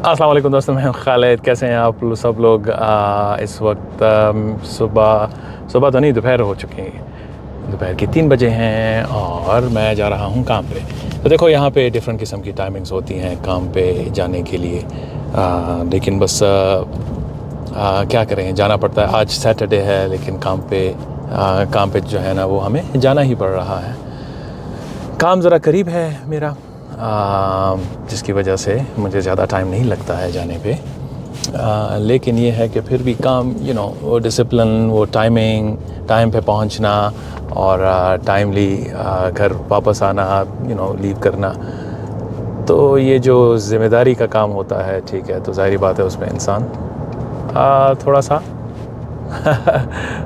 अस्सलाम वालेकुम दोस्तों, मैं हूं खालिद। कैसे हैं आप सब लोग? इस वक्त सुबह तो नहीं, दोपहर हो चुकी है। दोपहर के 3 बजे हैं और मैं जा रहा हूं काम पे। तो देखो, यहाँ पे डिफरेंट किस्म की टाइमिंग्स होती हैं काम पे जाने के लिए। लेकिन बस क्या करें, जाना पड़ता है। आज सैटरडे है लेकिन काम पे जो है ना, वो हमें जाना ही पड़ रहा है। काम ज़रा करीब है मेरा, जिसकी वजह से मुझे ज़्यादा टाइम नहीं लगता है जाने पे। लेकिन ये है कि फिर भी काम वो डिसिप्लिन, वो टाइम पे पहुंचना और टाइमली घर वापस आना, लीव करना। तो ये जो ज़िम्मेदारी का काम होता है, ठीक है, तो ज़ाहिर बात है उसमें इंसान थोड़ा सा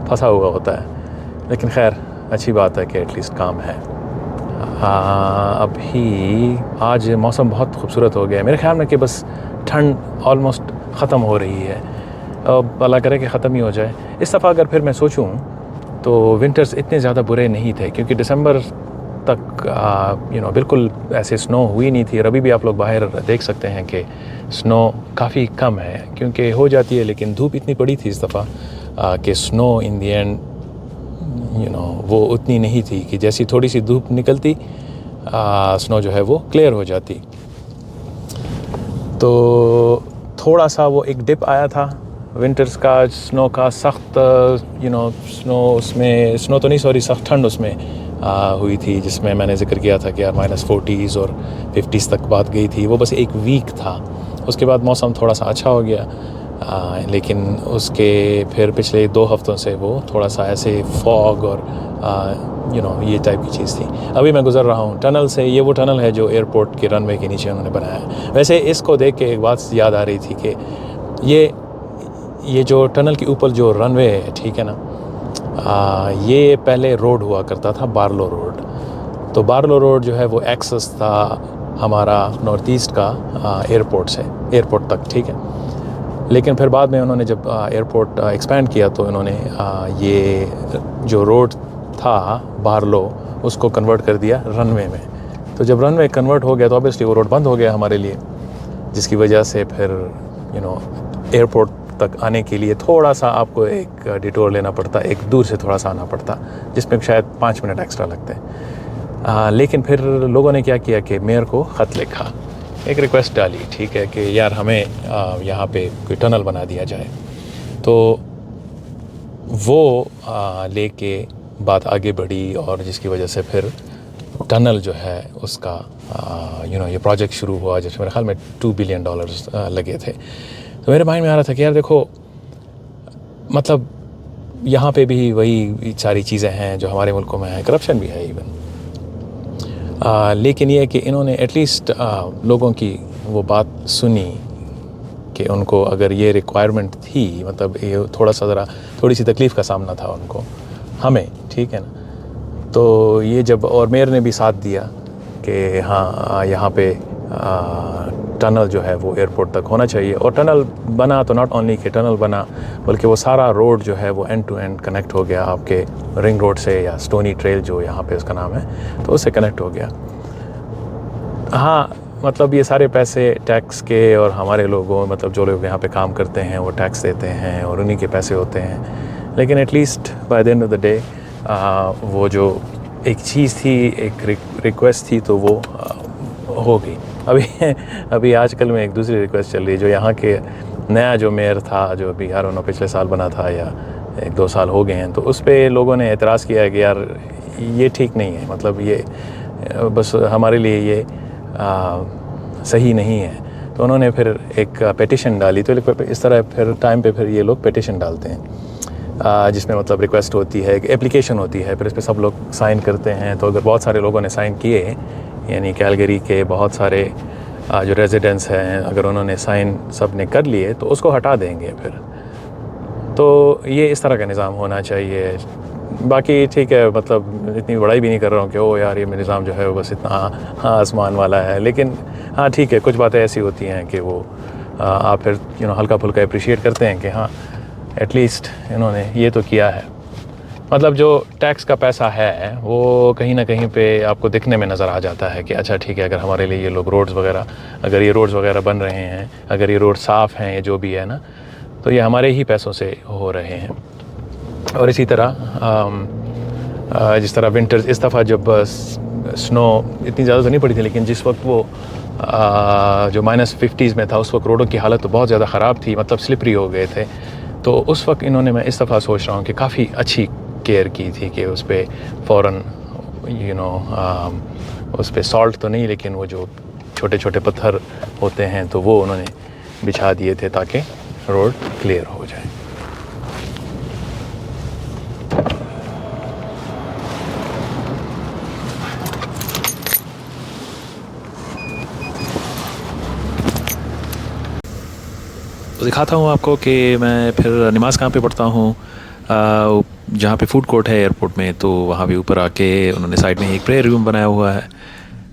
फंसा हुआ होता है। लेकिन खैर, अच्छी बात है कि एटलीस्ट काम है। अभी आज मौसम बहुत खूबसूरत हो गया है। मेरे ख़्याल में कि बस ठंड ऑलमोस्ट ख़त्म हो रही है। अब अल्लाह करे कि ख़त्म ही हो जाए। इस दफ़ा अगर फिर मैं सोचूं तो विंटर्स इतने ज़्यादा बुरे नहीं थे, क्योंकि दिसंबर तक बिल्कुल ऐसे स्नो हुई नहीं थी। और अभी भी आप लोग बाहर देख सकते हैं कि स्नो काफ़ी कम है, क्योंकि हो जाती है, लेकिन धूप इतनी पड़ी थी इस दफ़ा कि स्नो इन दी एंड वो उतनी नहीं थी कि जैसी थोड़ी सी धूप निकलती स्नो जो है वो क्लियर हो जाती। तो थोड़ा सा वो एक डिप आया था विंटर्स का, स्नो का सख्त स्नो तो नहीं, सॉरी, सख्त ठंड उसमें हुई थी, जिसमें मैंने जिक्र किया था कि यार -40s और 50s तक बात गई थी। वो बस एक वीक था। उसके बाद मौसम थोड़ा सा अच्छा हो गया। लेकिन उसके फिर पिछले 2 हफ्तों से वो थोड़ा सा ऐसे फॉग और ये टाइप की चीज़ थी। अभी मैं गुज़र रहा हूँ टनल से। ये वो टनल है जो एयरपोर्ट के रनवे के नीचे उन्होंने बनाया है। वैसे इसको देख के एक बात याद आ रही थी कि ये जो टनल के ऊपर जो रनवे है, ठीक है ना, ये पहले रोड हुआ करता था, बार्लो रोड। तो बार्लो रोड जो है वो एक्सेस था हमारा नॉर्थ ईस्ट का एयरपोर्ट तक, ठीक है। लेकिन फिर बाद में उन्होंने जब एयरपोर्ट एक्सपैंड किया तो इन्होंने ये जो रोड था बार्लो, उसको कन्वर्ट कर दिया रनवे में। तो जब रनवे कन्वर्ट हो गया तो ऑब्वियसली वो रोड बंद हो गया हमारे लिए, जिसकी वजह से फिर एयरपोर्ट तक आने के लिए थोड़ा सा आपको एक डिटोर लेना पड़ता, एक दूर से थोड़ा सा आना पड़ता, जिसमें शायद 5 मिनट एक्स्ट्रा लगते हैं। लेकिन फिर लोगों ने क्या किया कि मेयर को ख़त लिखा, एक रिक्वेस्ट डाली, ठीक है, कि यार हमें यहाँ पे कोई टनल बना दिया जाए। तो वो लेके बात आगे बढ़ी और जिसकी वजह से फिर टनल जो है उसका ये प्रोजेक्ट शुरू हुआ, जिसमें मेरे ख्याल में $2 बिलियन लगे थे। तो मेरे माइंड में आ रहा था कि यार देखो, मतलब यहाँ पे भी वही सारी चीज़ें हैं जो हमारे मुल्कों में हैं, करप्शन भी है इवन। लेकिन ये है कि इन्होंने एटलीस्ट लोगों की वो बात सुनी कि उनको अगर ये रिक्वायरमेंट थी, मतलब ये थोड़ी सी तकलीफ़ का सामना था उनको, हमें, ठीक है ना। तो ये जब, और मेयर ने भी साथ दिया कि हाँ, यहाँ पे टनल जो है वो एयरपोर्ट तक होना चाहिए। और टनल बना तो नॉट ओनली कि टनल बना, बल्कि वो सारा रोड जो है वो एंड टू एंड कनेक्ट हो गया आपके रिंग रोड से, या स्टोनी ट्रेल जो यहाँ पे उसका नाम है, तो उससे कनेक्ट हो गया। हाँ, मतलब ये सारे पैसे टैक्स के, और हमारे लोगों, मतलब जो लोग यहाँ पे काम करते हैं वो टैक्स देते हैं और उन्हीं के पैसे होते हैं। लेकिन at least by the end of the day वो जो एक चीज़ थी, एक रिक्वेस्ट थी, तो वो हो गई। अभी आजकल में एक दूसरी रिक्वेस्ट चल रही है, जो यहाँ के नया जो मेयर था, जो अभी यार उन्होंने पिछले साल बना था या 1-2 साल हो गए हैं, तो उस पर लोगों ने एतराज़ किया है कि यार ये ठीक नहीं है, मतलब ये बस हमारे लिए ये सही नहीं है। तो उन्होंने फिर एक पेटिशन डाली। तो इस तरह फिर टाइम पे फिर ये लोग पेटिशन डालते हैं, जिसमें मतलब रिक्वेस्ट होती है, एप्लीकेशन होती है, फिर इस पर सब लोग साइन करते हैं। तो अगर बहुत सारे लोगों ने साइन किए, यानी कैलगरी के बहुत सारे जो रेजिडेंट्स हैं, अगर उन्होंने साइन सब ने कर लिए, तो उसको हटा देंगे फिर। तो ये इस तरह का निज़ाम होना चाहिए। बाकी ठीक है, मतलब इतनी बड़ाई भी नहीं कर रहा हूँ कि ओ यार ये निज़ाम जो है वो बस इतना हाँ आसमान वाला है। लेकिन हाँ ठीक है, कुछ बातें ऐसी होती हैं कि वो आप फिर हल्का फुल्का अप्रिशिएट करते हैं कि हाँ एटलीस्ट इन्होंने ये तो किया है। मतलब जो टैक्स का पैसा है वो कहीं ना कहीं पे आपको दिखने में नज़र आ जाता है कि अच्छा ठीक है, अगर हमारे लिए ये लोग रोड्स वगैरह, अगर ये रोड्स वगैरह बन रहे हैं, अगर ये रोड साफ़ हैं, ये जो भी है ना, तो ये हमारे ही पैसों से हो रहे हैं। और इसी तरह जिस तरह विंटर्स इस दफ़ा जब स्नो इतनी ज़्यादा तो नहीं पड़ी थी, लेकिन जिस वक्त वो जो -50s में था, उस वक्त रोडों की हालत तो बहुत ज़्यादा ख़राब थी, मतलब स्लिपरी हो गए थे। तो उस वक्त इन्होंने, मैं इस दफ़ा सोच रहा हूँ कि काफ़ी अच्छी केयर की थी कि उस पर फ़ौरन उस पर सॉल्ट तो नहीं, लेकिन वो जो छोटे छोटे पत्थर होते हैं तो वो उन्होंने बिछा दिए थे ताकि रोड क्लियर हो जाए। तो दिखाता हूँ आपको कि मैं फिर नमाज़ कहाँ पे पढ़ता हूँ। जहाँ पे फूड कोर्ट है एयरपोर्ट में, तो वहाँ पे ऊपर आके उन्होंने साइड में एक प्रेयर रूम बनाया हुआ है,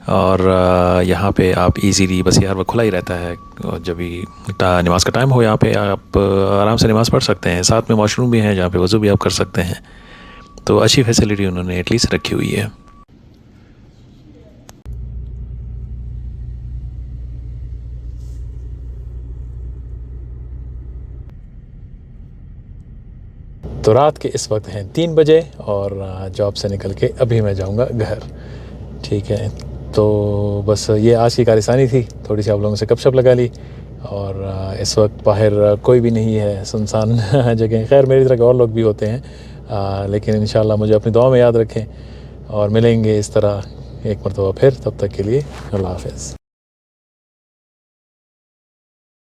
और यहाँ पे आप इजीली, बस यार वो खुला ही रहता है, और जब भी नमाज़ का टाइम हो यहाँ पे आप आराम से नमाज़ पढ़ सकते हैं। साथ में वॉशरूम भी है जहाँ पे वज़ू भी आप कर सकते हैं। तो अच्छी फैसिलिटी उन्होंने एटलीस्ट रखी हुई है। तो रात के इस वक्त हैं 3 बजे, और जॉब से निकल के अभी मैं जाऊंगा घर। ठीक है, तो बस ये आज की कारस्तानी थी, थोड़ी सी आप लोगों से गपशप लगा ली। और इस वक्त बाहर कोई भी नहीं है, सुनसान जगह। खैर मेरी तरह के और लोग भी होते हैं, लेकिन इंशाल्लाह मुझे अपनी दुआ में याद रखें, और मिलेंगे इस तरह एक मरतबा फिर। तब तक के लिए अल्लाह हाफ़िज़।